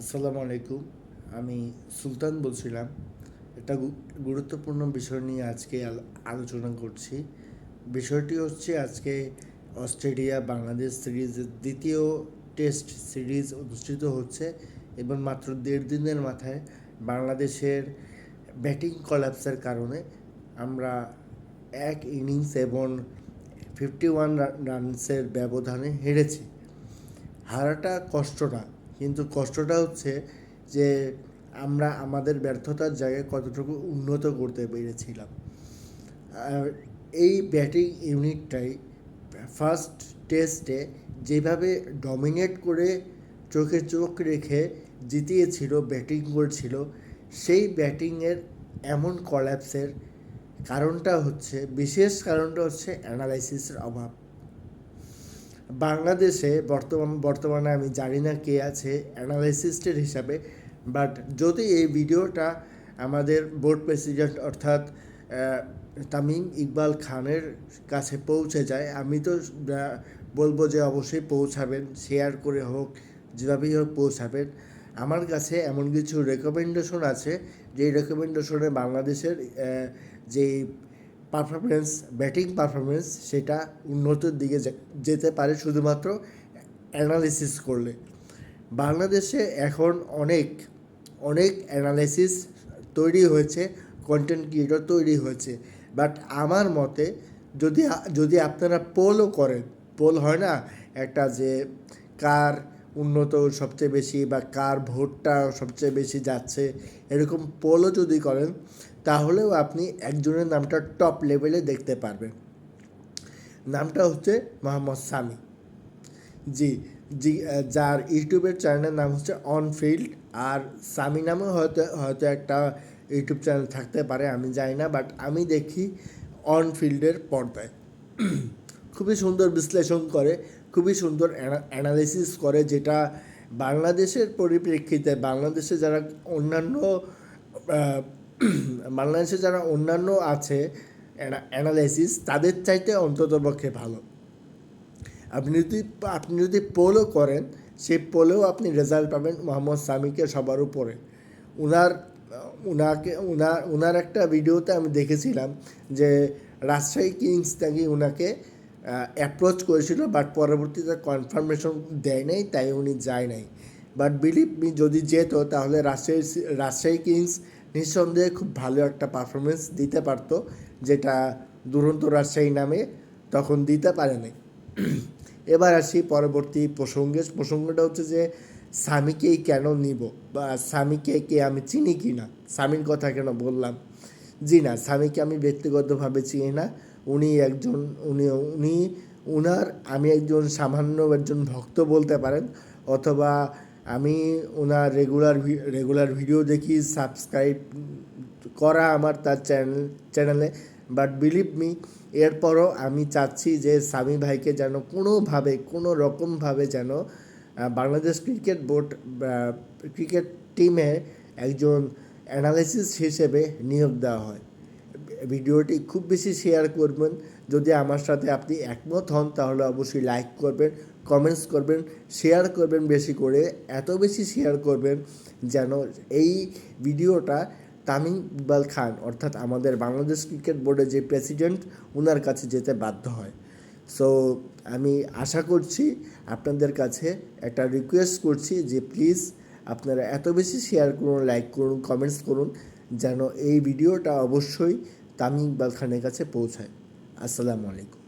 আসসালামু আলাইকুম। আমি সুলতান বলছিলাম। একটা গুরুত্বপূর্ণ বিষয় নিয়ে আজকে আলোচনা করছি। বিষয়টি হচ্ছে আজকে অস্ট্রেলিয়া বাংলাদেশ সিরিজের দ্বিতীয় টেস্ট সিরিজ অনুষ্ঠিত হচ্ছে এবং মাত্র 1.5 দিনের মাথায় বাংলাদেশের ব্যাটিং কলাপসের কারণে আমরা এক ইনিংস এবং 51 রানসের ব্যবধানে হেরেছি। হারাটা কষ্ট না, কিন্তু কষ্টটা হচ্ছে যে আমরা আমাদের ব্যর্থতার জায়গায় কতটুকু উন্নত করতে পেরেছিলাম। আর এই ব্যাটিং ইউনিটটাই ফার্স্ট টেস্টে যেভাবে ডমিনেট করে চোখে চোখ রেখে জিতিয়েছিল, ব্যাটিং করছিল, সেই ব্যাটিংয়ের এমন কলাপসের বিশেষ কারণটা হচ্ছে অ্যানালাইসিসের অভাব। বাংলাদেশে বর্তমানে আমি জানি না কে আছে অ্যানালাইসিস্টের হিসাবে, বাট যদি এই ভিডিওটা আমাদের বোর্ড প্রেসিডেন্ট অর্থাৎ তামিম ইকবাল খানের কাছে পৌঁছে যায়, আমি তো বলবো যে অবশ্যই পৌঁছাবেন, শেয়ার করে হোক, যেভাবেই হোক পৌঁছাবেন। আমার কাছে এমন কিছু রেকমেন্ডেশন আছে যেই রেকমেন্ডেশনে বাংলাদেশের যে ব্যাটিং পারফরমেন্স সেটা উন্নতির দিকে যেতে পারে শুধুমাত্র অ্যানালিসিস করলে। বাংলাদেশে এখন অনেক অনেক অ্যানালিসিস তৈরি হয়েছে, কন্টেন্ট ক্রিয়েটর তৈরি হয়েছে, বাট আমার মতে যদি যদি আপনারা পোলও করেন, পোল হয় না একটা, যে কার উন্নত সবচেয়ে বেশি বা কার ভোটটা সবচেয়ে বেশি যাচ্ছে, এরকম পোলও যদি করেন তাহলেও আপনি একজনের নামটা টপ লেভেলে দেখতে পারবেন। নামটা হচ্ছে মোহাম্মদ সামি। জি জি যার ইউটিউবের চ্যানেলের নাম হচ্ছে অনফিল্ড, আর সামি নামেও হয়তো হয়তো একটা ইউটিউব চ্যানেল থাকতে পারে, আমি জানি না, বাট আমি দেখি অনফিল্ডের পর্দায়। খুবই সুন্দর বিশ্লেষণ করে, খুবই সুন্দর অ্যানালিসিস করে, যেটা বাংলাদেশের পরিপ্রেক্ষিতে বাংলাদেশে যারা অন্যান্য আছে অ্যানালাইসিস, তাদের চাইতে অন্ততপক্ষে ভালো। আপনি যদি পোলও করেন, সেই পোলেও আপনি রেজাল্ট পাবেন মোহাম্মদ সামিকে সবার উপরে। উনার উনার একটা ভিডিওতে আমি দেখেছিলাম যে রাজশাহী কিংস নাকি উনাকে অ্যাপ্রোচ করেছিল, বাট পরবর্তীতে কনফার্মেশন দেয় নাই, তাই উনি যায় নাই। বাট বিলিভ মি, যদি যেত তাহলে রাজশাহী কিংস নিঃসন্দেহে খুব ভালো একটা পারফরমেন্স দিতে পারতো, যেটা দুরন্ত রাজশাহী নামে তখন দিতে পারে নাই। এবার আসি পরবর্তী প্রসঙ্গটা হচ্ছে যে সামিকেই কেন নিব, বা সামিকে কে আমি চিনি কি না, সামির কথা কেন বললাম। জি না, স্বামীকে আমি ব্যক্তিগতভাবে চিনি না। উনি একজন উনি উনি উনার আমি সামান্য একজন ভক্ত বলতে পারেন, অথবা আমি ওনার রেগুলার ভিডিও দেখি, সাবস্ক্রাইব করা আমার তার চ্যানেলে। বাট বিলিভ মি, এরপরও আমি চাচ্ছি যে সামি ভাইকে যেন কোনো রকমভাবে যেন বাংলাদেশ ক্রিকেট বোর্ড ক্রিকেট টিমে একজন অ্যানালিসিস হিসেবে নিয়োগ দেওয়া হয়। ভিডিওটি খুব বেশি শেয়ার করবেন। যদি আমার সাথে আপনি একমত হন তাহলে অবশ্যই লাইক করবেন, কমেন্টস করবেন, শেয়ার করবেন বেশি করে, এত বেশি শেয়ার করবেন যেন এই ভিডিওটা তামিম ইকবাল খান অর্থাৎ আমাদের বাংলাদেশ ক্রিকেট বোর্ডের যে প্রেসিডেন্ট, ওনার কাছে যেতে বাধ্য হয়। সো আমি আশা করছি, আপনাদের কাছে একটা রিকোয়েস্ট করছি যে প্লিজ আপনারা এত বেশি শেয়ার করুন, লাইক করুন, কমেন্টস করুন, যেন এই ভিডিওটা অবশ্যই তামিম ইকবাল খানের কাছে পৌঁছায়। আসসালামু আলাইকুম।